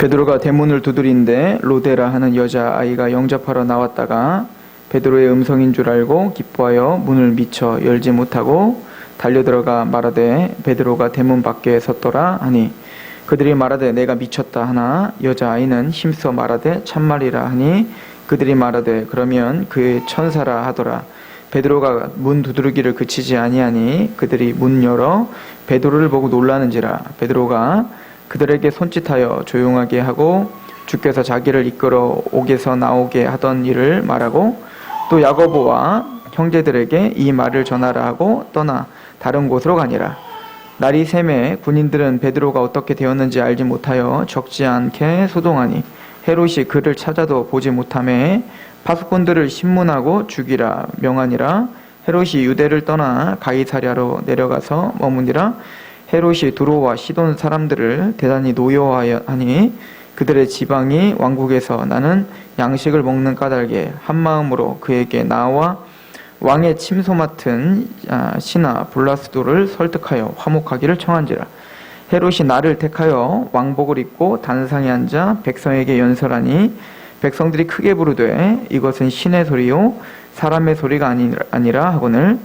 베드로가 대문을 두드리는데 로데라 하는 여자아이가 영접하러 나왔다가 베드로의 음성인 줄 알고 기뻐하여 문을 미쳐 열지 못하고 달려들어가 말하되 베드로가 대문 밖에 섰더라 하니 그들이 말하되 내가 미쳤다 하나 여자아이는 힘써 말하되 참말이라 하니 그들이 말하되 그러면 그의 천사라 하더라. 베드로가 문 두드리기를 그치지 아니하니 그들이 문 열어 베드로를 보고 놀라는지라. 베드로가 그들에게 손짓하여 조용하게 하고 주께서 자기를 이끌어 옥에서 나오게 하던 일을 말하고 또 야고보와 형제들에게 이 말을 전하라 하고 떠나 다른 곳으로 가니라. 날이 새매 군인들은 베드로가 어떻게 되었는지 알지 못하여 적지 않게 소동하니 헤롯이 그를 찾아도 보지 못하매 파수꾼들을 신문하고 죽이라 명하니라. 헤롯이 유대를 떠나 가이사랴로 내려가서 머무니라. 헤롯이 두로와 시돈 사람들을 대단히 노여워하니 그들의 지방이 왕국에서 나는 양식을 먹는 까닭에 한마음으로 그에게 나와 왕의 침소 맡은 신하 블라스도를 설득하여 화목하기를 청한지라. 헤롯이 나를 택하여 왕복을 입고 단상에 앉아 백성에게 연설하니 백성들이 크게 부르되 이것은 신의 소리요 사람의 소리가 아니라 하거늘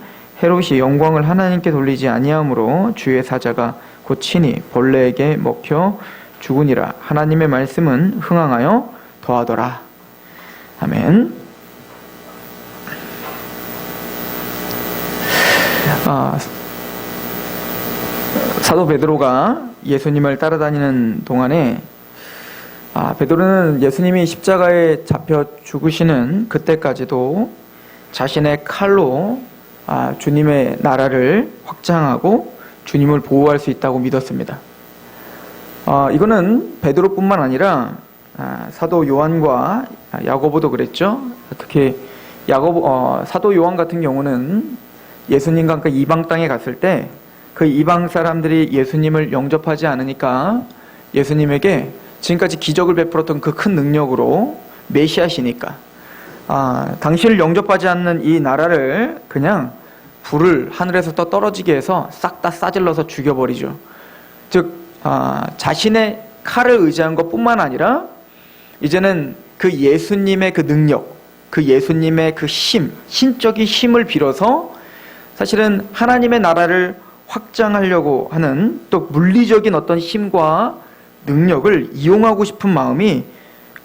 헤롯이 영광을 하나님께 돌리지 아니하므로 주의 사자가 곧 친히 벌레에게 먹혀 죽으니라. 하나님의 말씀은 흥황하여 더하더라. 아멘. 사도 베드로가 예수님을 따라다니는 동안에 베드로는 예수님이 십자가에 잡혀 죽으시는 그때까지도 자신의 칼로 주님의 나라를 확장하고 주님을 보호할 수 있다고 믿었습니다. 이거는 베드로뿐만 아니라 사도 요한과 야고보도 그랬죠. 특히 사도 요한 같은 경우는 예수님과 함께 이방 땅에 갔을 때 그 이방 사람들이 예수님을 영접하지 않으니까 예수님에게 지금까지 기적을 베풀었던 그 큰 능력으로 메시아시니까 당신을 영접하지 않는 이 나라를 그냥 불을 하늘에서 떨어지게 해서 싹 다 싸질러서 죽여버리죠. 즉 자신의 칼을 의지한 것뿐만 아니라 이제는 그 예수님의 그 능력, 그 예수님의 그 신적인 힘을 빌어서 사실은 하나님의 나라를 확장하려고 하는 또 물리적인 어떤 힘과 능력을 이용하고 싶은 마음이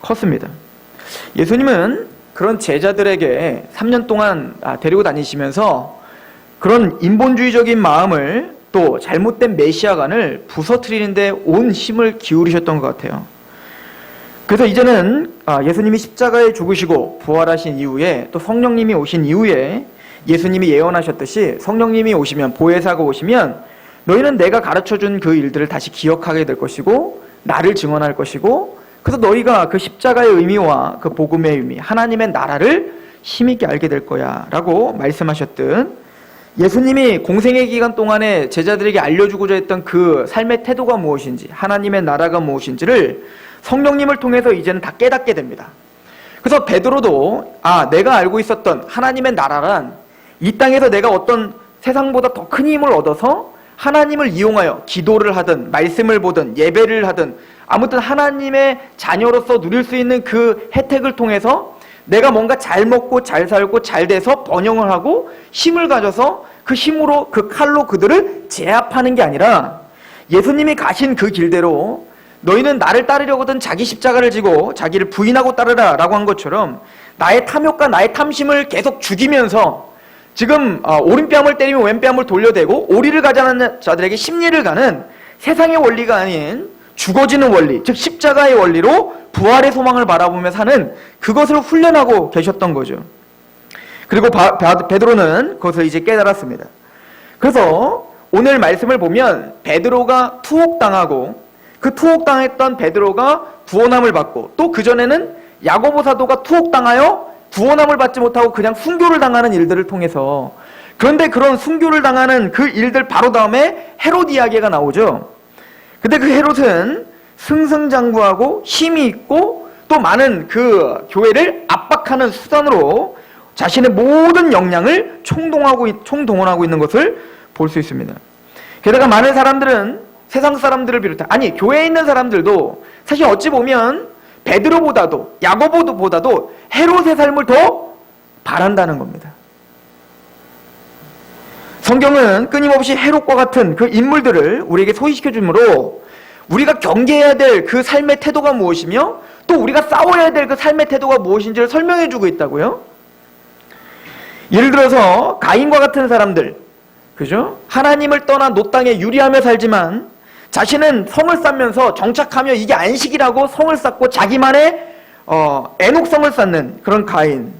컸습니다. 예수님은 그런 제자들에게 3년 동안 데리고 다니시면서 그런 인본주의적인 마음을 또 잘못된 메시아관을 부서뜨리는데 온 힘을 기울이셨던 것 같아요. 그래서 이제는 예수님이 십자가에 죽으시고 부활하신 이후에 또 성령님이 오신 이후에 예수님이 예언하셨듯이 성령님이 오시면 보혜사가 오시면 너희는 내가 가르쳐준 그 일들을 다시 기억하게 될 것이고 나를 증언할 것이고 그래서 너희가 그 십자가의 의미와 그 복음의 의미 하나님의 나라를 힘있게 알게 될 거야 라고 말씀하셨던 예수님이 공생의 기간 동안에 제자들에게 알려주고자 했던 그 삶의 태도가 무엇인지 하나님의 나라가 무엇인지를 성령님을 통해서 이제는 다 깨닫게 됩니다. 그래서 베드로도 내가 알고 있었던 하나님의 나라란 이 땅에서 내가 어떤 세상보다 더 큰 힘을 얻어서 하나님을 이용하여 기도를 하든 말씀을 보든 예배를 하든 아무튼 하나님의 자녀로서 누릴 수 있는 그 혜택을 통해서 내가 뭔가 잘 먹고 잘 살고 잘 돼서 번영을 하고 힘을 가져서 그 힘으로 그 칼로 그들을 제압하는 게 아니라 예수님이 가신 그 길대로 너희는 나를 따르려거든 자기 십자가를 지고 자기를 부인하고 따르라 라고 한 것처럼 나의 탐욕과 나의 탐심을 계속 죽이면서 지금 오른뺨을 때리면 왼뺨을 돌려대고 오리를 가자는 자들에게 십리를 가는 세상의 원리가 아닌 죽어지는 원리, 즉 십자가의 원리로 부활의 소망을 바라보며 사는 그것을 훈련하고 계셨던 거죠. 그리고 베드로는 그것을 이제 깨달았습니다. 그래서 오늘 말씀을 보면 베드로가 투옥당하고 그 투옥당했던 베드로가 구원함을 받고 또 그전에는 야고보 사도가 투옥당하여 구원함을 받지 못하고 그냥 순교를 당하는 일들을 통해서 그런데 그런 순교를 당하는 그 일들 바로 다음에 헤롯 이야기가 나오죠. 근데 그 헤롯은 승승장구하고 힘이 있고 또 많은 그 교회를 압박하는 수단으로 자신의 모든 역량을 총동원하고 있는 것을 볼 수 있습니다. 게다가 많은 사람들은 세상 사람들을 비롯해 교회에 있는 사람들도 사실 어찌 보면 베드로보다도 야고보보다도 헤롯의 삶을 더 바란다는 겁니다. 성경은 끊임없이 헤롯과 같은 그 인물들을 우리에게 소개시켜 주므로 우리가 경계해야 될 그 삶의 태도가 무엇이며 또 우리가 싸워야 될 그 삶의 태도가 무엇인지를 설명해 주고 있다고요. 예를 들어서 가인과 같은 사람들, 그죠? 하나님을 떠나 노 땅에 유리하며 살지만 자신은 성을 쌓면서 정착하며 이게 안식이라고 성을 쌓고 자기만의 애녹성을 쌓는 그런 가인.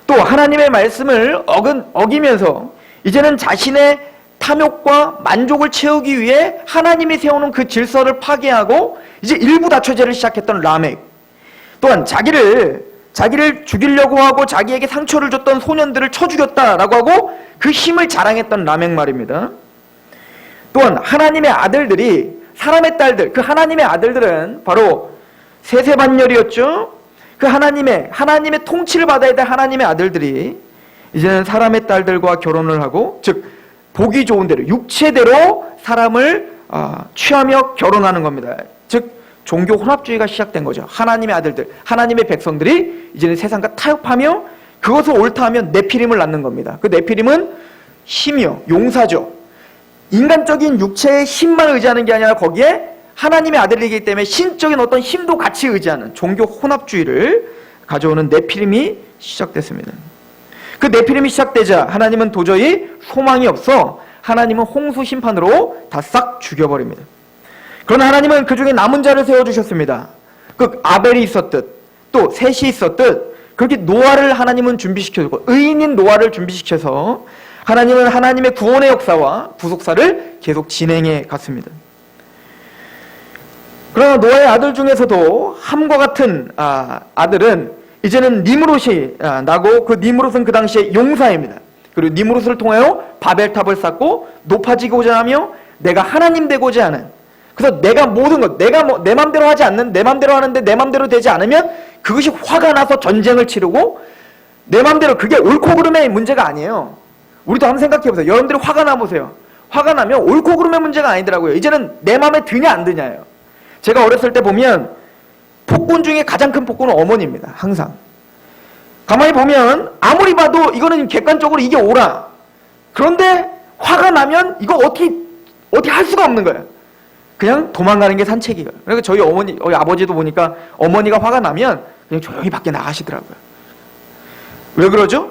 또 하나님의 말씀을 어기면서 이제는 자신의 탐욕과 만족을 채우기 위해 하나님이 세우는 그 질서를 파괴하고 이제 일부 다처제를 시작했던 라멕. 또한 자기를 죽이려고 하고 자기에게 상처를 줬던 소년들을 쳐 죽였다라고 하고 그 힘을 자랑했던 라멕 말입니다. 또한 하나님의 아들들이 사람의 딸들, 그 하나님의 아들들은 바로 세세반열이었죠. 그 하나님의 통치를 받아야 될 하나님의 아들들이 이제는 사람의 딸들과 결혼을 하고, 즉 보기 좋은 대로 육체대로 사람을 취하며 결혼하는 겁니다. 즉 종교 혼합주의가 시작된 거죠. 하나님의 아들들, 하나님의 백성들이 이제는 세상과 타협하며 그것을 옳다 하면 네피림을 낳는 겁니다. 그 네피림은 힘이요, 용사죠. 인간적인 육체의 힘만 의지하는 게 아니라 거기에 하나님의 아들이기 때문에 신적인 어떤 힘도 같이 의지하는 종교 혼합주의를 가져오는 네피림이 시작됐습니다. 그 네피림이 시작되자 하나님은 도저히 소망이 없어 하나님은 홍수 심판으로 다 싹 죽여버립니다. 그러나 하나님은 그 중에 남은 자를 세워주셨습니다. 그 아벨이 있었듯 또 셋이 있었듯 그렇게 노아를 하나님은 준비시켜주고 의인인 노아를 준비시켜서 하나님은 하나님의 구원의 역사와 구속사를 계속 진행해 갔습니다. 그러나 노아의 아들 중에서도 함과 같은 아들은 이제는 니므롯이 나고 그 니므롯은 그 당시에 용사입니다. 그리고 니므롯을 통하여 바벨탑을 쌓고 높아지고자 하며 내가 하나님 되고자 하는, 그래서 내가 모든 것, 내가 내 맘대로 하지 않는, 내 맘대로 하는데 내 맘대로 되지 않으면 그것이 화가 나서 전쟁을 치르고 내 맘대로, 그게 옳고 그름의 문제가 아니에요. 우리도 한번 생각해보세요. 여러분들이 화가 나보세요. 화가 나면 옳고 그름의 문제가 아니더라고요. 이제는 내 맘에 드냐 안 드냐예요. 제가 어렸을 때 보면 폭군 중에 가장 큰 폭군은 어머니입니다. 항상. 가만히 보면 아무리 봐도 이거는 객관적으로 이게 옳아. 그런데 화가 나면 이거 어떻게 할 수가 없는 거예요. 그냥 도망가는 게 산책이에요. 그러니까 저희 아버지도 보니까 어머니가 화가 나면 그냥 조용히 밖에 나가시더라고요. 왜 그러죠?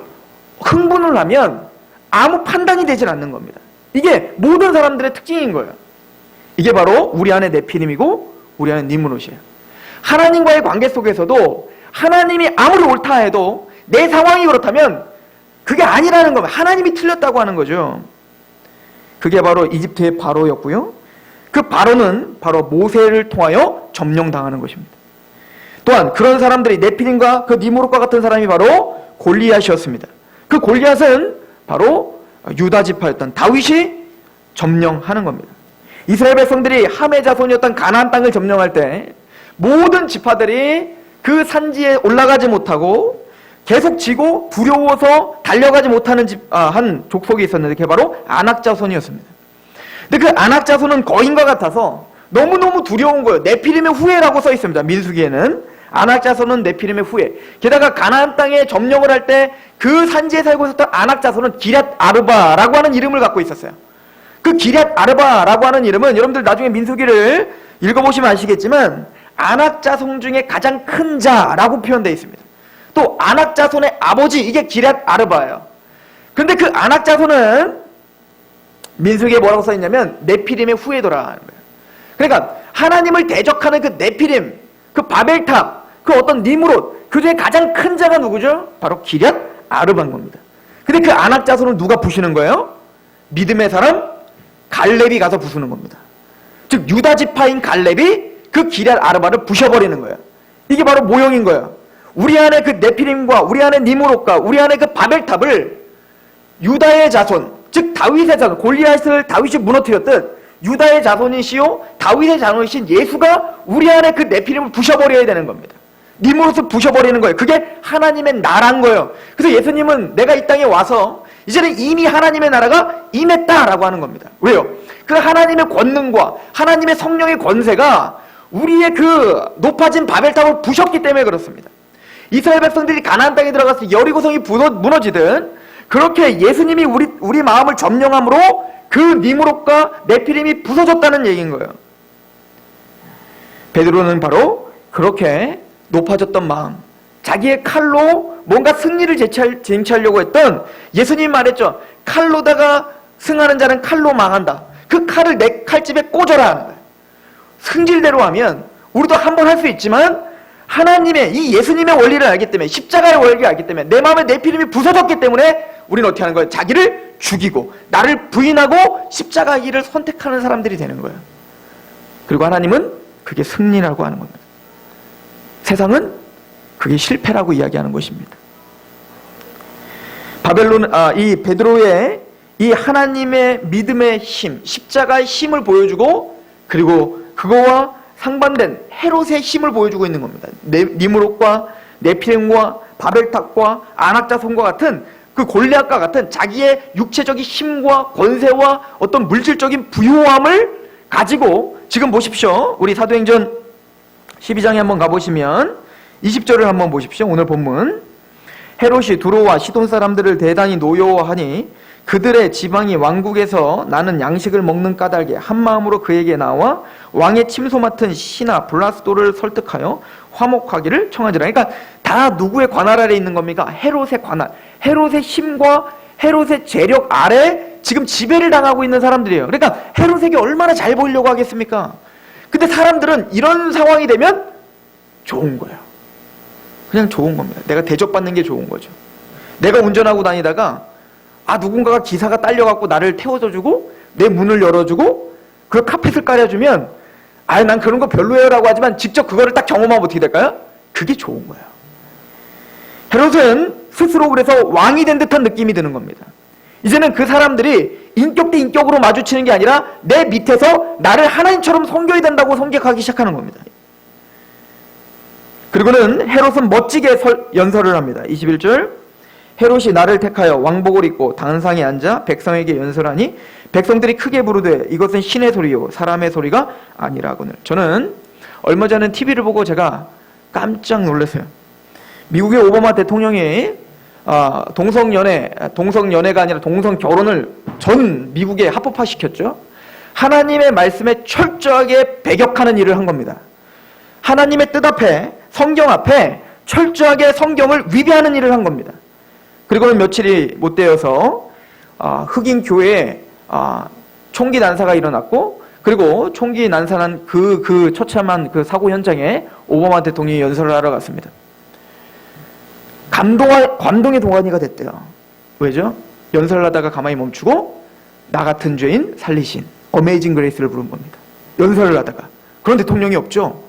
흥분을 하면 아무 판단이 되질 않는 겁니다. 이게 모든 사람들의 특징인 거예요. 이게 바로 우리 안에 네피림이고 우리 안에 니므롯이에요. 하나님과의 관계 속에서도 하나님이 아무리 옳다 해도 내 상황이 그렇다면 그게 아니라는 겁니다. 하나님이 틀렸다고 하는 거죠. 그게 바로 이집트의 바로였고요. 그 바로는 바로 모세를 통하여 점령당하는 것입니다. 또한 그런 사람들이 네피림과 그 니므롯과 같은 사람이 바로 골리앗이었습니다. 그 골리앗은 바로 유다 지파였던 다윗이 점령하는 겁니다. 이스라엘 백성들이 함의 자손이었던 가나안 땅을 점령할 때 모든 지파들이 그 산지에 올라가지 못하고 계속 지고 두려워서 달려가지 못하는 한 족속이 있었는데 그게 바로 아낙 자손이었습니다. 근데 그 아낙 자손은 거인과 같아서 너무너무 두려운 거예요. 네피림의 후예라고 써 있습니다. 민수기에는 아낙 자손은 네피림의 후예. 게다가 가나안 땅에 점령을 할 때 그 산지에 살고 있었던 아낙 자손은 기럇 아르바라고 하는 이름을 갖고 있었어요. 그 기럇 아르바라고 하는 이름은 여러분들 나중에 민수기를 읽어보시면 아시겠지만 아낙 자손 중에 가장 큰 자라고 표현되어 있습니다. 또 아낙 자손의 아버지, 이게 기럇 아르바예요. 근데 그 아낙 자손은 민수기에 뭐라고 써있냐면 네피림의 후예더라 하는 거예요. 그러니까 하나님을 대적하는 그 네피림, 그 바벨탑, 그 어떤 니므롯, 그 중에 가장 큰 자가 누구죠? 바로 기럇 아르바인 겁니다. 근데 그 아낙 자손을 누가 부시는 거예요? 믿음의 사람 갈렙이 가서 부수는 겁니다. 즉 유다 지파인 갈렙이 그 기럇 아르바를 부셔버리는 거예요. 이게 바로 모형인 거예요. 우리 안에 그 네피림과 우리 안에 니므롯과 우리 안에 그 바벨탑을 유다의 자손, 즉 다윗의 자손, 골리앗을 다윗이 무너뜨렸듯 유다의 자손이시요 다윗의 자손이신 예수가 우리 안에 그 네피림을 부셔버려야 되는 겁니다. 니므롯을 부셔버리는 거예요. 그게 하나님의 나라인 거예요. 그래서 예수님은 내가 이 땅에 와서 이제는 이미 하나님의 나라가 임했다라고 하는 겁니다. 왜요? 그 하나님의 권능과 하나님의 성령의 권세가 우리의 그 높아진 바벨탑을 부셨기 때문에 그렇습니다. 이스라엘 백성들이 가나안 땅에 들어가서 여리고성이 무너지든 그렇게 예수님이 우리 마음을 점령함으로 그 니무롯과 네피림이 부서졌다는 얘기인 거예요. 베드로는 바로 그렇게 높아졌던 마음, 자기의 칼로 뭔가 승리를 쟁취하려고 했던, 예수님이 말했죠. 칼로다가 승하는 자는 칼로 망한다. 그 칼을 내 칼집에 꽂아라 하는 거예요. 승질대로 하면 우리도 한번 할 수 있지만 하나님의 이 예수님의 원리를 알기 때문에, 십자가의 원리를 알기 때문에, 내 마음에 네피림이 부서졌기 때문에 우리는 어떻게 하는 거예요? 자기를 죽이고 나를 부인하고 십자가 길을 선택하는 사람들이 되는 거예요. 그리고 하나님은 그게 승리라고 하는 겁니다. 세상은 그게 실패라고 이야기하는 것입니다. 이 베드로의 이 하나님의 믿음의 힘, 십자가의 힘을 보여주고, 그리고 그거와 상반된 헤롯의 힘을 보여주고 있는 겁니다. 니무롯과 네피림과 바벨탑과 안악자손과 같은 그 골리앗과 같은 자기의 육체적인 힘과 권세와 어떤 물질적인 부유함을 가지고, 지금 보십시오. 우리 사도행전 12장에 한번 가보시면 20절을 한번 보십시오. 오늘 본문. 헤롯이 두로와 시돈 사람들을 대단히 노여워하니 그들의 지방이 왕국에서 나는 양식을 먹는 까닭에 한 마음으로 그에게 나와 왕의 침소 맡은 시나 블라스도를 설득하여 화목하기를 청하지라. 그러니까 다 누구의 관할 아래 있는 겁니까? 헤롯의 관할, 헤롯의 힘과 헤롯의 재력 아래 지금 지배를 당하고 있는 사람들이에요. 그러니까 헤롯에게 얼마나 잘 보이려고 하겠습니까? 근데 사람들은 이런 상황이 되면 좋은 거예요. 그냥 좋은 겁니다. 내가 대접받는 게 좋은 거죠. 내가 운전하고 다니다가 누군가가 기사가 딸려갖고 나를 태워줘주고 내 문을 열어주고 그 카펫을 깔아주면 난 그런 거 별로예요 라고 하지만 직접 그거를 딱 경험하면 어떻게 될까요? 그게 좋은 거예요. 헤롯은 스스로 그래서 왕이 된 듯한 느낌이 드는 겁니다. 이제는 그 사람들이 인격 대 인격으로 마주치는 게 아니라 내 밑에서 나를 하나님처럼 섬겨야 된다고 섬격하기 시작하는 겁니다. 그리고는 헤롯은 멋지게 연설을 합니다. 21절. 헤롯이 나를 택하여 왕복을 입고 단상에 앉아 백성에게 연설하니 백성들이 크게 부르되 이것은 신의 소리요 사람의 소리가 아니라거늘. 저는 얼마 전에 TV를 보고 제가 깜짝 놀랐어요. 미국의 오바마 대통령이 동성연애가 아니라 동성결혼을 전 미국에 합법화시켰죠. 하나님의 말씀에 철저하게 배격하는 일을 한 겁니다. 하나님의 뜻 앞에, 성경 앞에 철저하게 성경을 위배하는 일을 한 겁니다. 그리고는 며칠이 못 되어서 흑인 교회에 총기 난사가 일어났고, 그리고 총기 난사난 그 처참한 그 사고 현장에 오바마 대통령이 연설을 하러 갔습니다. 감동의 동안이가 됐대요. 왜죠? 연설을 하다가 가만히 멈추고 나 같은 죄인 살리신 어메이징 그레이스를 부른 겁니다. 연설을 하다가. 그런 대통령이 없죠.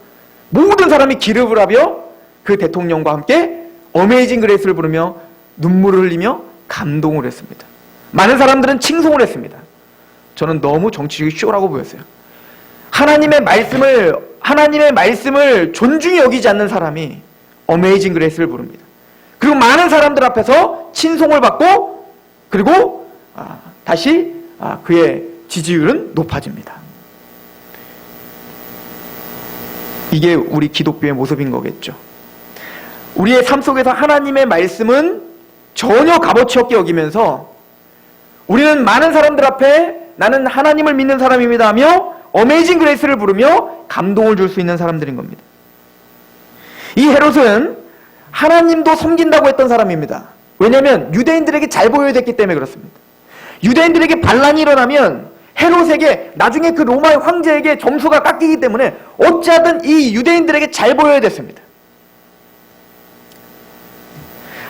모든 사람이 기립을 하며 그 대통령과 함께 어메이징 그레이스를 부르며 눈물을 흘리며 감동을 했습니다. 많은 사람들은 칭송을 했습니다. 저는 너무 정치적인 쇼라고 보였어요. 하나님의 말씀을 존중히 여기지 않는 사람이 어메이징 그레이스를 부릅니다. 그리고 많은 사람들 앞에서 칭송을 받고, 그리고 다시 그의 지지율은 높아집니다. 이게 우리 기독교의 모습인 거겠죠. 우리의 삶 속에서 하나님의 말씀은 전혀 값어치 없게 여기면서 우리는 많은 사람들 앞에 나는 하나님을 믿는 사람입니다 하며 어메이징 그레이스를 부르며 감동을 줄 수 있는 사람들인 겁니다. 이 헤롯은 하나님도 섬긴다고 했던 사람입니다. 왜냐하면 유대인들에게 잘 보여야 됐기 때문에 그렇습니다. 유대인들에게 반란이 일어나면 헤롯에게, 나중에 그 로마의 황제에게 점수가 깎이기 때문에 어찌하든 이 유대인들에게 잘 보여야 됐습니다.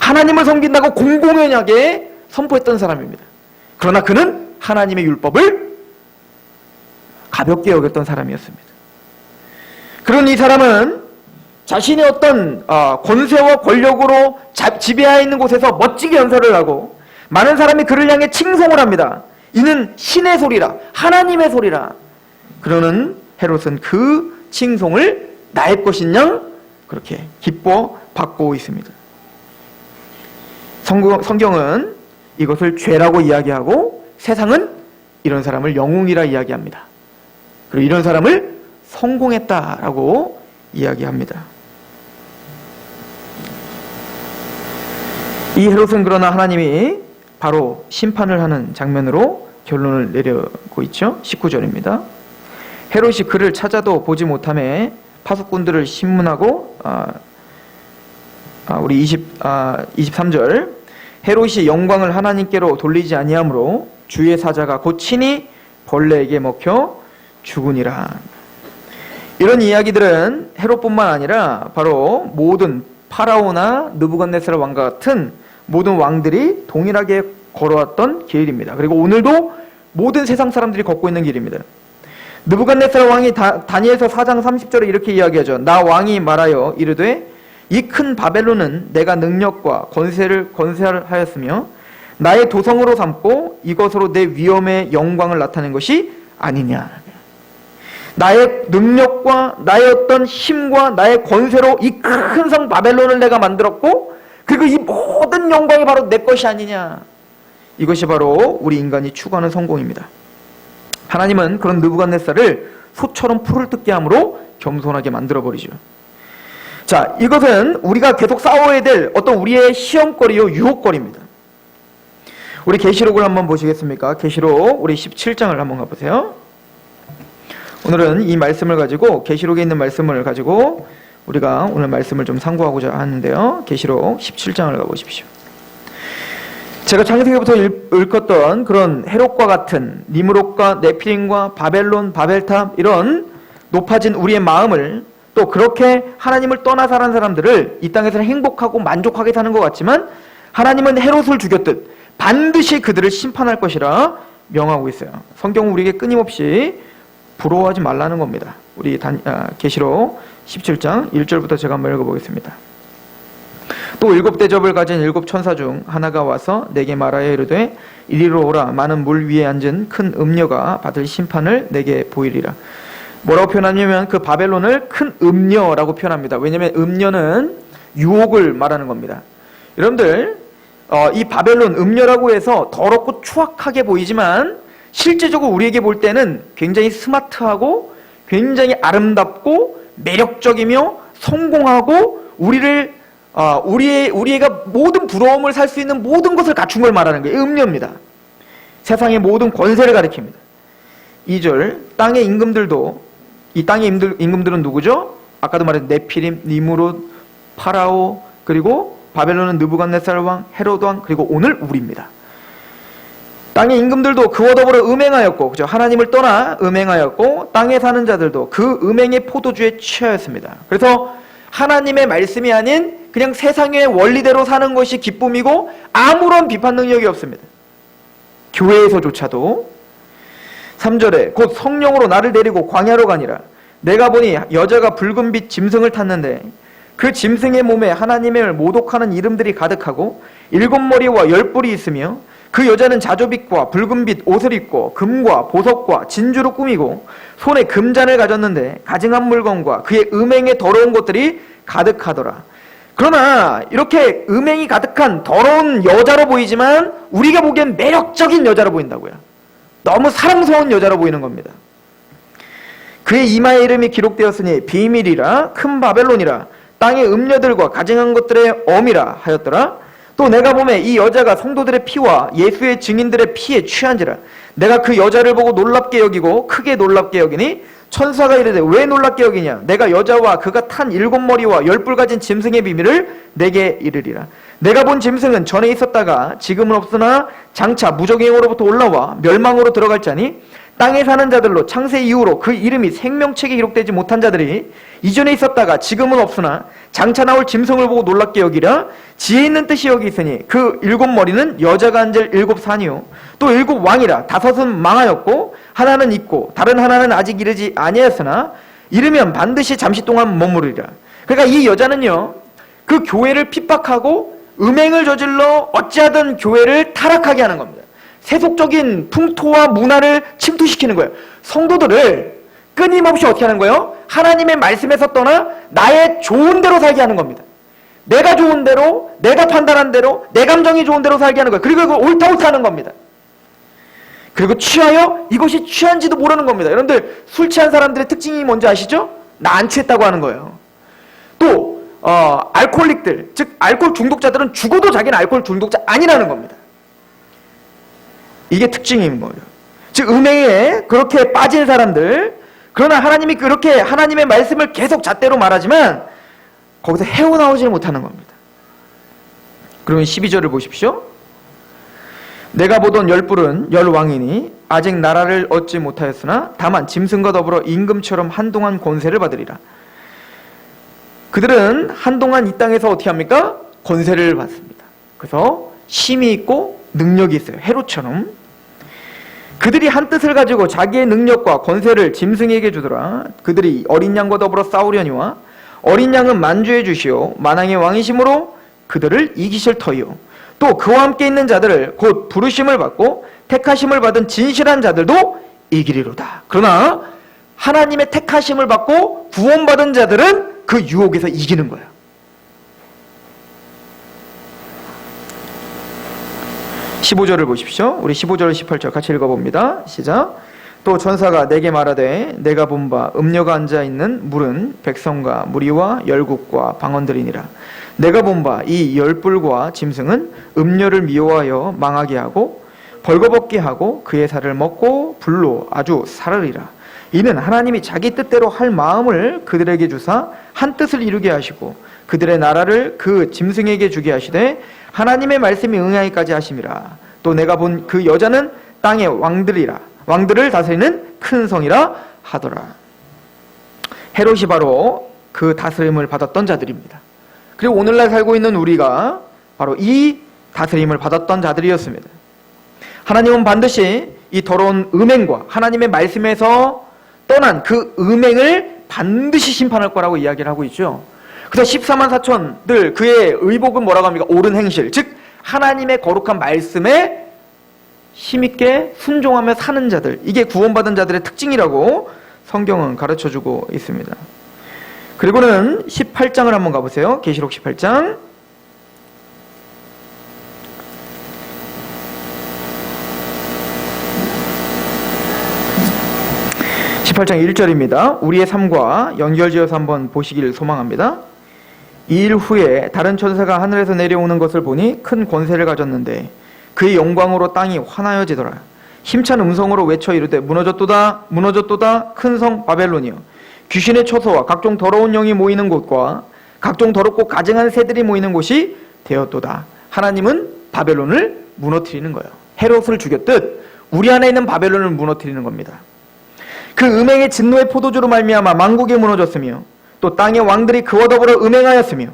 하나님을 섬긴다고 공공연하게 선포했던 사람입니다. 그러나 그는 하나님의 율법을 가볍게 여겼던 사람이었습니다. 그런 이 사람은 자신의 어떤 권세와 권력으로 지배하여 있는 곳에서 멋지게 연설을 하고 많은 사람이 그를 향해 칭송을 합니다. 이는 신의 소리라, 하나님의 소리라. 그러는 헤롯은 그 칭송을 나의 것인 양 그렇게 기뻐 받고 있습니다. 성경은 이것을 죄라고 이야기하고 세상은 이런 사람을 영웅이라 이야기합니다. 그리고 이런 사람을 성공했다라고 이야기합니다. 이 헤롯은 그러나 하나님이 바로 심판을 하는 장면으로 결론을 내리고 있죠. 19절입니다. 헤롯이 그를 찾아도 보지 못하매 파수꾼들을 신문하고 우리 23절 헤롯이 영광을 하나님께로 돌리지 아니하므로 주의 사자가 곧 친히 벌레에게 먹혀 죽으니라. 이런 이야기들은 헤롯뿐만 아니라 바로 모든 파라오나 느부갓네살 왕과 같은 모든 왕들이 동일하게 걸어왔던 길입니다. 그리고 오늘도 모든 세상 사람들이 걷고 있는 길입니다. 느부갓네살 왕이 다니엘서 4장 30절에 이렇게 이야기하죠. 나 왕이 말하여 이르되 이 큰 바벨론은 내가 능력과 권세를 건설하였으며 나의 도성으로 삼고 이것으로 내 위엄의 영광을 나타낸 것이 아니냐. 나의 능력과 나의 어떤 힘과 나의 권세로 이 큰 성 바벨론을 내가 만들었고 그리고 이 모든 영광이 바로 내 것이 아니냐. 이것이 바로 우리 인간이 추구하는 성공입니다. 하나님은 그런 느부갓네살을 소처럼 풀을 뜯게 함으로 겸손하게 만들어버리죠. 자, 이것은 우리가 계속 싸워야 될 어떤 우리의 시험거리요, 유혹거리입니다. 우리 계시록을 한번 보시겠습니까? 계시록 우리 17장을 한번 가보세요. 오늘은 이 말씀을 가지고 계시록에 있는 말씀을 가지고 우리가 오늘 말씀을 좀 상고하고자 하는데요. 계시록 17장을 가보십시오. 제가 창세기부터 읽었던 그런 헤롯과 같은 니므롯과 네피림과 바벨론, 바벨탑 이런 높아진 우리의 마음을 또 그렇게 하나님을 떠나 살아온 사람들을 이 땅에서는 행복하고 만족하게 사는 것 같지만 하나님은 헤롯을 죽였듯 반드시 그들을 심판할 것이라 명하고 있어요. 성경은 우리에게 끊임없이 부러워하지 말라는 겁니다. 우리 계시록 17장 1절부터 제가 한번 읽어보겠습니다. 또 일곱 대접을 가진 일곱 천사 중 하나가 와서 내게 말하여 이르되 이리로 오라. 많은 물 위에 앉은 큰 음녀가 받을 심판을 내게 보이리라. 뭐라고 표현하냐면 그 바벨론을 큰 음녀라고 표현합니다. 왜냐하면 음녀는 유혹을 말하는 겁니다. 여러분들 이 바벨론 음녀라고 해서 더럽고 추악하게 보이지만 실제적으로 우리에게 볼 때는 굉장히 스마트하고 굉장히 아름답고 매력적이며 성공하고 우리가 모든 부러움을 살 수 있는 모든 것을 갖춘 걸 말하는 거예요. 음녀입니다. 세상의 모든 권세를 가리킵니다. 2절 땅의 임금들도 이 땅의 임금들은 누구죠? 아까도 말했던 네피림, 니므롯, 파라오 그리고 바벨론은 느부갓네살 왕, 헤롯 왕 그리고 오늘 우리입니다. 땅의 임금들도 그와 더불어 음행하였고 그죠? 하나님을 떠나 음행하였고 땅에 사는 자들도 그 음행의 포도주에 취하였습니다. 그래서 하나님의 말씀이 아닌 그냥 세상의 원리대로 사는 것이 기쁨이고 아무런 비판 능력이 없습니다. 교회에서조차도 3절에 곧 성령으로 나를 데리고 광야로 가니라. 내가 보니 여자가 붉은 빛 짐승을 탔는데 그 짐승의 몸에 하나님을 모독하는 이름들이 가득하고 7머리와 10뿔이 있으며 그 여자는 자조빛과 붉은빛 옷을 입고 금과 보석과 진주로 꾸미고 손에 금잔을 가졌는데 가증한 물건과 그의 음행에 더러운 것들이 가득하더라. 그러나 이렇게 음행이 가득한 더러운 여자로 보이지만 우리가 보기엔 매력적인 여자로 보인다고요. 너무 사랑스러운 여자로 보이는 겁니다. 그의 이마에 이름이 기록되었으니 비밀이라 큰 바벨론이라 땅의 음녀들과 가증한 것들의 엄이라 하였더라. 또 내가 보매 이 여자가 성도들의 피와 예수의 증인들의 피에 취한지라. 내가 그 여자를 보고 놀랍게 여기고 크게 놀랍게 여기니 천사가 이르되 왜 놀랍게 여기냐. 내가 여자와 그가 탄 7머리와 10뿔 가진 짐승의 비밀을 내게 이르리라. 내가 본 짐승은 전에 있었다가 지금은 없으나 장차 무적행으로부터 올라와 멸망으로 들어갈 자니 땅에 사는 자들로 창세 이후로 그 이름이 생명책에 기록되지 못한 자들이 이전에 있었다가 지금은 없으나 장차 나올 짐승을 보고 놀랍게 여기라. 지혜 있는 뜻이 여기 있으니 그 7머리는 여자가 앉을 7산이요 또 7왕이라. 5은 망하였고 하나는 있고 다른 하나는 아직 이르지 아니하였으나 이르면 반드시 잠시 동안 머무르리라. 그러니까 이 여자는요 그 교회를 핍박하고 음행을 저질러 어찌하든 교회를 타락하게 하는 겁니다. 세속적인 풍토와 문화를 침투시키는 거예요. 성도들을 끊임없이 어떻게 하는 거예요? 하나님의 말씀에서 떠나 나의 좋은 대로 살게 하는 겁니다. 내가 좋은 대로, 내가 판단한 대로, 내 감정이 좋은 대로 살게 하는 거예요. 그리고 그걸 옳다 하는 겁니다. 그리고 취하여 이것이 취한지도 모르는 겁니다. 여러분들 술 취한 사람들의 특징이 뭔지 아시죠? 나 안 취했다고 하는 거예요. 또 알코올릭들, 즉 알코올 중독자들은 죽어도 자기는 알코올 중독자 아니라는 겁니다. 이게 특징인 거예요. 즉 음행에 그렇게 빠진 사람들, 그러나 하나님이 그렇게 하나님의 말씀을 계속 잣대로 말하지만 거기서 헤어나오지 못하는 겁니다. 그러면 12절을 보십시오. 내가 보던 열불은 열왕이니 아직 나라를 얻지 못하였으나 다만 짐승과 더불어 임금처럼 한동안 권세를 받으리라. 그들은 한동안 이 땅에서 어떻게 합니까? 권세를 받습니다. 그래서 힘이 있고 능력이 있어요. 헤롯처럼. 그들이 한 뜻을 가지고 자기의 능력과 권세를 짐승에게 주더라. 그들이 어린 양과 더불어 싸우려니와 어린 양은 만주해 주시오 만왕의 왕이심으로 그들을 이기실 터이요. 또 그와 함께 있는 자들을 곧 부르심을 받고 택하심을 받은 진실한 자들도 이기리로다. 그러나 하나님의 택하심을 받고 구원받은 자들은 그 유혹에서 이기는 거예요. (15절을) 보십시오. 우리 15절 18절 같이 읽어봅니다. 시작. 또 천사가 내게 말하되 내가 본 바 음녀가 앉아있는 물은 백성과 무리와 열국과 방언들이니라. 내가 본 바 이 열불과 짐승은 음녀를 미워하여 망하게 하고 벌거벗게 하고 그의 살을 먹고 불로 아주 살으리라. 이는 하나님이 자기 뜻대로 할 마음을 그들에게 주사 한 뜻을 이루게 하시고 그들의 나라를 그 짐승에게 주게 하시되 하나님의 말씀이 응하기까지 하심이라. 또 내가 본 그 여자는 땅의 왕들이라. 왕들을 다스리는 큰 성이라 하더라. 헤롯이 바로 그 다스림을 받았던 자들입니다. 그리고 오늘날 살고 있는 우리가 바로 이 다스림을 받았던 자들이었습니다. 하나님은 반드시 이 더러운 음행과 하나님의 말씀에서 떠난 그 음행을 반드시 심판할 거라고 이야기를 하고 있죠. 그래서 14만 4천들 그의 의복은 뭐라고 합니까? 옳은 행실, 즉 하나님의 거룩한 말씀에 힘있게 순종하며 사는 자들, 이게 구원받은 자들의 특징이라고 성경은 가르쳐주고 있습니다. 그리고는 18장을 한번 가보세요. 계시록 18장. (18장) 1절입니다. 우리의 삶과 연결지어서 한번 보시길 소망합니다. 이 일 후에 다른 천사가 하늘에서 내려오는 것을 보니 큰 권세를 가졌는데 그의 영광으로 땅이 환하여지더라. 힘찬 음성으로 외쳐 이르되 무너졌도다 무너졌도다 큰 성 바벨론이여 귀신의 처소와 각종 더러운 영이 모이는 곳과 각종 더럽고 가증한 새들이 모이는 곳이 되었도다. 하나님은 바벨론을 무너뜨리는 거예요. 헤롯을 죽였듯 우리 안에 있는 바벨론을 무너뜨리는 겁니다. 그 음행의 진노의 포도주로 말미암아 만국이 무너졌으며 또 땅의 왕들이 그와 더불어 음행하였으며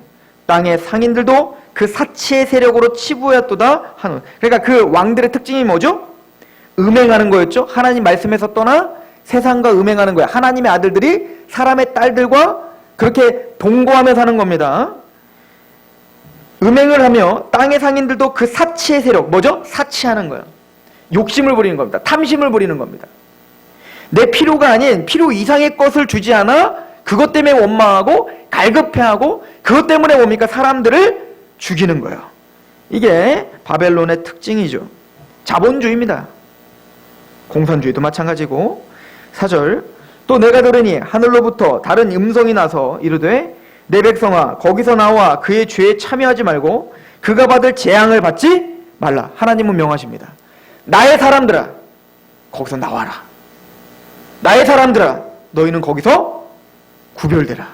땅의 상인들도 그 사치의 세력으로 치부하였도다 하는. 그러니까 그 왕들의 특징이 뭐죠? 음행하는 거였죠. 하나님 말씀에서 떠나 세상과 음행하는 거예요. 하나님의 아들들이 사람의 딸들과 그렇게 동거하며 사는 겁니다. 음행을 하며 땅의 상인들도 그 사치의 세력, 뭐죠? 사치하는 거예요. 욕심을 부리는 겁니다. 탐심을 부리는 겁니다. 내 필요가 아닌 필요 이상의 것을 주지 않아 그것 때문에 원망하고 갈급해하고 그것 때문에 뭡니까? 사람들을 죽이는 거예요. 이게 바벨론의 특징이죠. 자본주의입니다. 공산주의도 마찬가지고. 4절 또 내가 들으니 하늘로부터 다른 음성이 나서 이르되 내 백성아 거기서 나와 그의 죄에 참여하지 말고 그가 받을 재앙을 받지 말라. 하나님은 명하십니다. 나의 사람들아 거기서 나와라. 나의 사람들아 너희는 거기서 구별되라.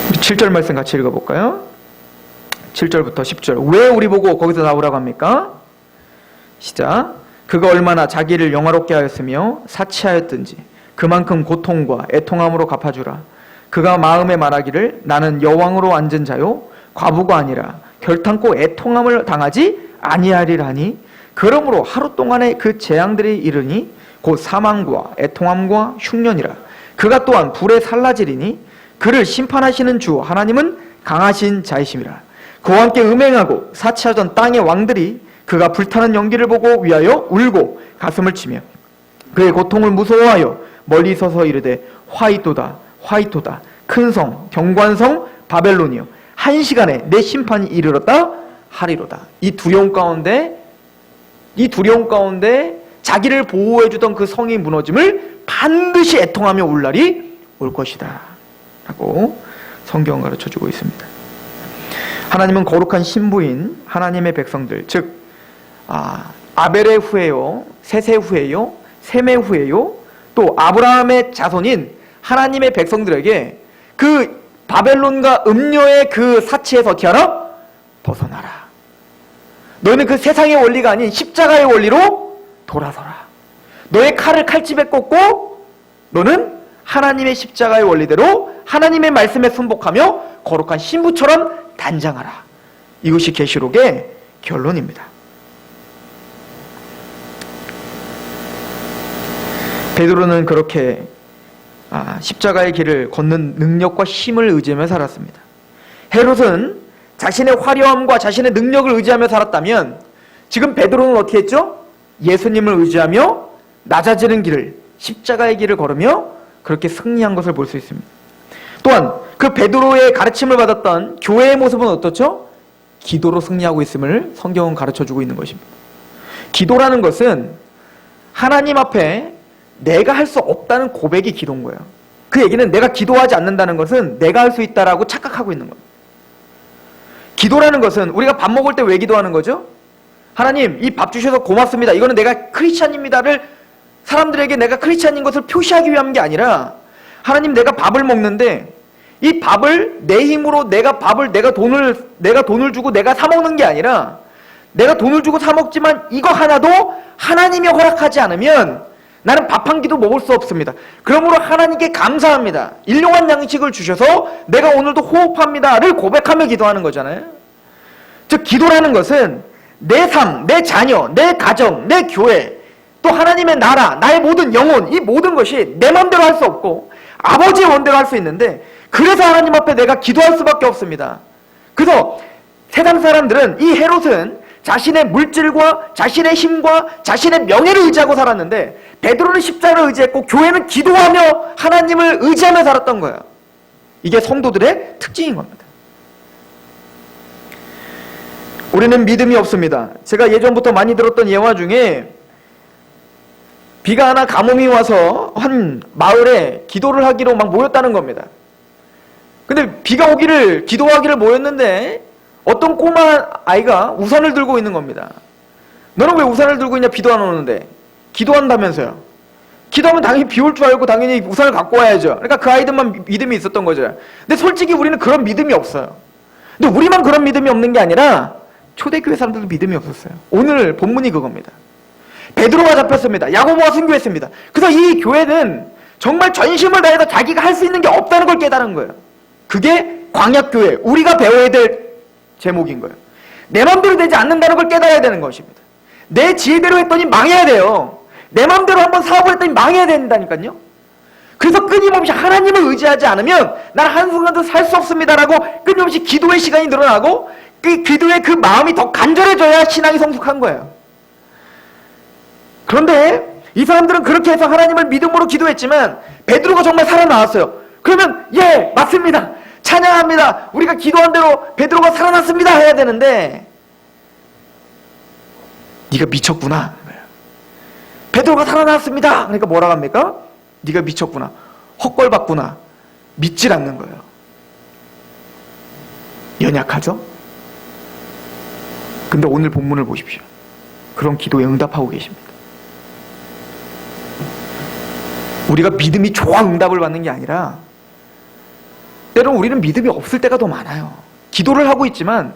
우리 7절 말씀 같이 읽어볼까요? 7절부터 10절. 왜 우리 보고 거기서 나오라고 합니까? 시작. 그가 얼마나 자기를 영화롭게 하였으며 사치하였든지 그만큼 고통과 애통함으로 갚아주라. 그가 마음에 말하기를 나는 여왕으로 앉은 자요 과부가 아니라 결탄코 애통함을 당하지 아니하리라니. 그러므로 하루 동안의 그 재앙들이 이르니 곧 사망과 애통함과 흉년이라. 그가 또한 불에 살라지리니 그를 심판하시는 주 하나님은 강하신 자이심이라. 그와 함께 음행하고 사치하던 땅의 왕들이 그가 불타는 연기를 보고 위하여 울고 가슴을 치며 그의 고통을 무서워하여 멀리 서서 이르되 화이토다 화이토다 큰 성 경관성 바벨론이여 한 시간에 내 심판이 이르렀다 하리로다. 이 두려움 가운데 자기를 보호해주던 그 성이 무너짐을 반드시 애통하며 올 날이 올 것이다 라고 성경은 가르쳐주고 있습니다. 하나님은 거룩한 신부인 하나님의 백성들, 즉 아벨의 후예요, 셋의 후예요, 셈의 후예요, 또 아브라함의 자손인 하나님의 백성들에게 그 바벨론과 음녀의 그 사치에서 어떻게 하라? 벗어나라. 너희는 그 세상의 원리가 아닌 십자가의 원리로 돌아서라. 너의 칼을 칼집에 꽂고 너는 하나님의 십자가의 원리대로 하나님의 말씀에 순복하며 거룩한 신부처럼 단장하라. 이것이 계시록의 결론입니다. 베드로는 그렇게 십자가의 길을 걷는 능력과 힘을 의지하며 살았습니다. 헤롯은 자신의 화려함과 자신의 능력을 의지하며 살았다면 지금 베드로는 어떻게 했죠? 예수님을 의지하며 낮아지는 길을, 십자가의 길을 걸으며 그렇게 승리한 것을 볼 수 있습니다. 또한 그 베드로의 가르침을 받았던 교회의 모습은 어떻죠? 기도로 승리하고 있음을 성경은 가르쳐주고 있는 것입니다. 기도라는 것은 하나님 앞에 내가 할 수 없다는 고백이 기도인 거예요. 그 얘기는 내가 기도하지 않는다는 것은 내가 할 수 있다라고 착각하고 있는 겁니다. 기도라는 것은 우리가 밥 먹을 때 왜 기도하는 거죠? 하나님, 이 밥 주셔서 고맙습니다. 이거는 내가 크리스찬입니다를 사람들에게 내가 크리스찬인 것을 표시하기 위한 게 아니라 하나님, 내가 밥을 먹는데 이 밥을 내 힘으로 내가 돈을 주고 내가 사 먹는 게 아니라 내가 돈을 주고 사 먹지만 이거 하나도 하나님이 허락하지 않으면 나는 밥 한 끼도 먹을 수 없습니다. 그러므로 하나님께 감사합니다. 일용할 양식을 주셔서 내가 오늘도 호흡합니다를 고백하며 기도하는 거잖아요. 즉 기도라는 것은 내 삶, 내 자녀, 내 가정, 내 교회, 또 하나님의 나라, 나의 모든 영혼, 이 모든 것이 내 마음대로 할 수 없고 아버지의 원대로 할 수 있는데 그래서 하나님 앞에 내가 기도할 수밖에 없습니다. 그래서 세상 사람들은 이 헤롯은 자신의 물질과 자신의 힘과 자신의 명예를 의지하고 살았는데 베드로는 십자가를 의지했고 교회는 기도하며 하나님을 의지하며 살았던 거예요. 이게 성도들의 특징인 겁니다. 우리는 믿음이 없습니다. 제가 예전부터 많이 들었던 예화 중에 비가 하나 가뭄이 와서 한 마을에 기도를 하기로 막 모였다는 겁니다. 근데 비가 오기를 기도하기를 모였는데 어떤 꼬마 아이가 우산을 들고 있는 겁니다. 너는 왜 우산을 들고 있냐? 비도 안 오는데. 기도한다면서요. 기도하면 당연히 비 올 줄 알고 당연히 우산을 갖고 와야죠. 그러니까 그 아이들만 믿음이 있었던 거죠. 근데 솔직히 우리는 그런 믿음이 없어요. 근데 우리만 그런 믿음이 없는 게 아니라 초대교회 사람들도 믿음이 없었어요. 오늘 본문이 그겁니다. 베드로가 잡혔습니다. 야고보가 순교했습니다. 그래서 이 교회는 정말 전심을 다해서 자기가 할 수 있는 게 없다는 걸 깨달은 거예요. 그게 광약교회, 우리가 배워야 될 제목인 거예요. 내 마음대로 되지 않는다는 걸 깨달아야 되는 것입니다. 내 지혜대로 했더니 망해야 돼요. 내 마음대로 한번 사업을 했더니 망해야 된다니까요. 그래서 끊임없이 하나님을 의지하지 않으면 난 한순간도 살 수 없습니다라고 끊임없이 기도의 시간이 늘어나고 그 기도의 그 마음이 더 간절해져야 신앙이 성숙한 거예요. 그런데 이 사람들은 그렇게 해서 하나님을 믿음으로 기도했지만 베드로가 정말 살아나왔어요. 그러면 예, 맞습니다. 찬양합니다. 우리가 기도한 대로 베드로가 살아났습니다 해야 되는데 네가 미쳤구나. 베드로가 살아났습니다. 그러니까 뭐라고 합니까? 네가 미쳤구나. 헛걸봤구나. 믿질 않는 거예요. 연약하죠? 근데 오늘 본문을 보십시오. 그런 기도에 응답하고 계십니다. 우리가 믿음이 좋아 응답을 받는 게 아니라 때로는 우리는 믿음이 없을 때가 더 많아요. 기도를 하고 있지만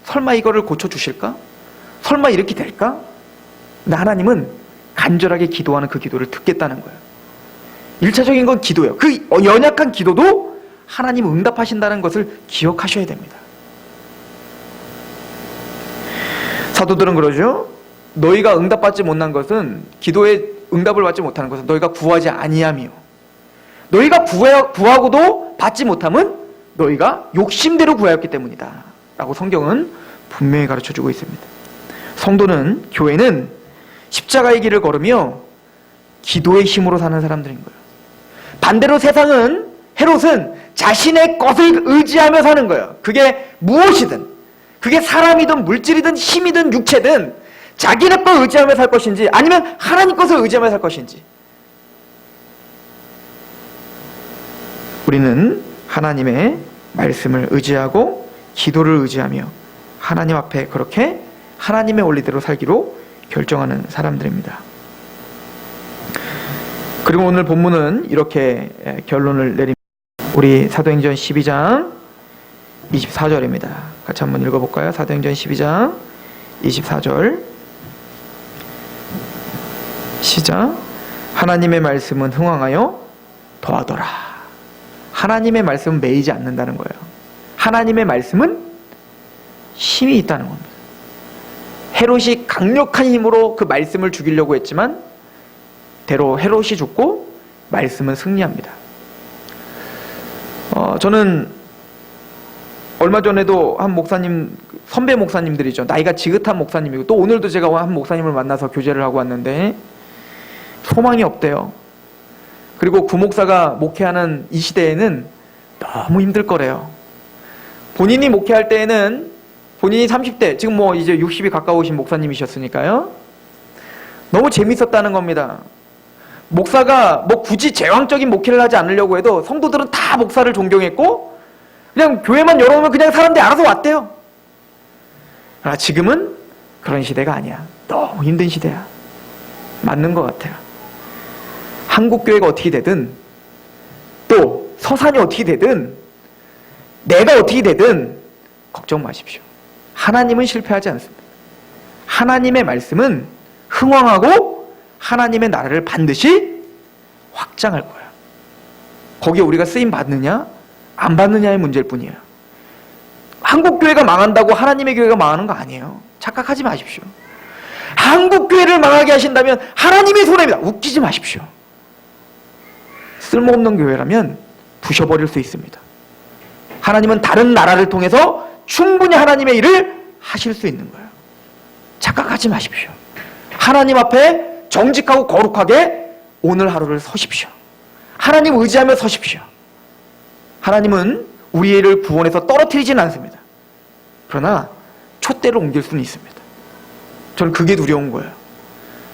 설마 이거를 고쳐주실까? 설마 이렇게 될까? 근데 하나님은 간절하게 기도하는 그 기도를 듣겠다는 거예요. 1차적인 건 기도예요. 그 연약한 기도도 하나님 응답하신다는 것을 기억하셔야 됩니다. 사도들은 그러죠. 너희가 응답받지 못한 것은 기도에 응답을 받지 못하는 것은 너희가 구하지 아니함이요. 너희가 구하고도 받지 못함은 너희가 욕심대로 구하였기 때문이다 라고 성경은 분명히 가르쳐주고 있습니다. 성도는, 교회는 십자가의 길을 걸으며 기도의 힘으로 사는 사람들인 거예요. 반대로 세상은, 헤롯은 자신의 것을 의지하며 사는 거예요. 그게 무엇이든 그게 사람이든 물질이든 힘이든 육체든 자기네 걸 의지하며 살 것인지 아니면 하나님 것을 의지하며 살 것인지, 우리는 하나님의 말씀을 의지하고 기도를 의지하며 하나님 앞에 그렇게 하나님의 원리대로 살기로 결정하는 사람들입니다. 그리고 오늘 본문은 이렇게 결론을 내립니다. 우리 사도행전 12장 24절입니다. 같이 한번 읽어볼까요? 사도행전 12장 24절 시작. 하나님의 말씀은 흥왕하여 더하더라. 하나님의 말씀은 매이지 않는다는 거예요. 하나님의 말씀은 힘이 있다는 겁니다. 헤롯이 강력한 힘으로 그 말씀을 죽이려고 했지만 대로 헤롯이 죽고 말씀은 승리합니다. 저는 얼마 전에도 한 목사님, 선배 목사님들이죠. 나이가 지긋한 목사님이고, 또 오늘도 제가 한 목사님을 만나서 교제를 하고 왔는데 소망이 없대요. 그리고 그 목사가 목회하는 이 시대에는 너무 힘들 거래요. 본인이 목회할 때에는 본인이 30대, 지금 뭐 이제 60이 가까우신 목사님이셨으니까요. 너무 재밌었다는 겁니다. 목사가 뭐 굳이 제왕적인 목회를 하지 않으려고 해도 성도들은 다 목사를 존경했고 그냥 교회만 열어오면 그냥 사람들이 알아서 왔대요. 그러나 지금은 그런 시대가 아니야. 너무 힘든 시대야. 맞는 것 같아요. 한국교회가 어떻게 되든 또 서산이 어떻게 되든 내가 어떻게 되든 걱정 마십시오. 하나님은 실패하지 않습니다. 하나님의 말씀은 흥왕하고 하나님의 나라를 반드시 확장할 거예요. 거기에 우리가 쓰임 받느냐 안 받느냐의 문제일 뿐이에요. 한국교회가 망한다고 하나님의 교회가 망하는 거 아니에요. 착각하지 마십시오. 한국교회를 망하게 하신다면 하나님의 손해입니다. 웃기지 마십시오. 쓸모없는 교회라면 부셔버릴 수 있습니다. 하나님은 다른 나라를 통해서 충분히 하나님의 일을 하실 수 있는 거예요. 착각하지 마십시오. 하나님 앞에 정직하고 거룩하게 오늘 하루를 서십시오. 하나님 의지하며 서십시오. 하나님은 우리를 구원해서 떨어뜨리지는 않습니다. 그러나 촛대를 옮길 수는 있습니다. 저는 그게 두려운 거예요.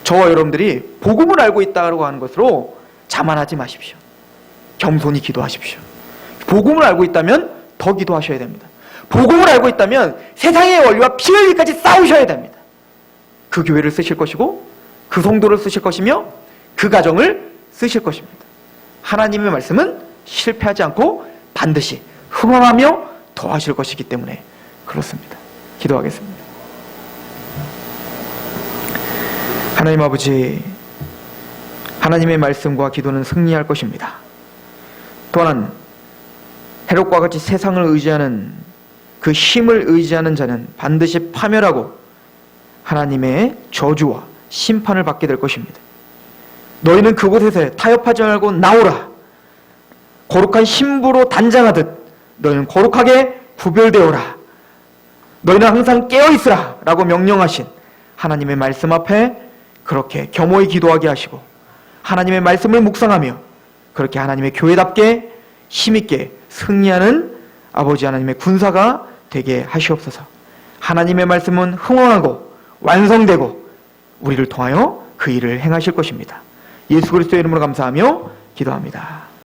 저와 여러분들이 복음을 알고 있다고 하는 것으로 자만하지 마십시오. 겸손히 기도하십시오. 복음을 알고 있다면 더 기도하셔야 됩니다. 복음을 알고 있다면 세상의 원리와 피 흘리기까지 싸우셔야 됩니다. 그 교회를 쓰실 것이고 그 성도를 쓰실 것이며 그 가정을 쓰실 것입니다. 하나님의 말씀은 실패하지 않고 반드시 흥왕하며 더하실 것이기 때문에 그렇습니다. 기도하겠습니다. 하나님 아버지, 하나님의 말씀과 기도는 승리할 것입니다. 또한 헤롯과 같이 세상을 의지하는 그 힘을 의지하는 자는 반드시 파멸하고 하나님의 저주와 심판을 받게 될 것입니다. 너희는 그곳에서 타협하지 말고 나오라. 거룩한 신부로 단장하듯 너희는 거룩하게 구별되어라. 너희는 항상 깨어있으라 라고 명령하신 하나님의 말씀 앞에 그렇게 겸허히 기도하게 하시고 하나님의 말씀을 묵상하며 그렇게 하나님의 교회답게 힘있게 승리하는 아버지 하나님의 군사가 되게 하시옵소서. 하나님의 말씀은 흥왕하고 완성되고 우리를 통하여 그 일을 행하실 것입니다. 예수 그리스도의 이름으로 감사하며 기도합니다.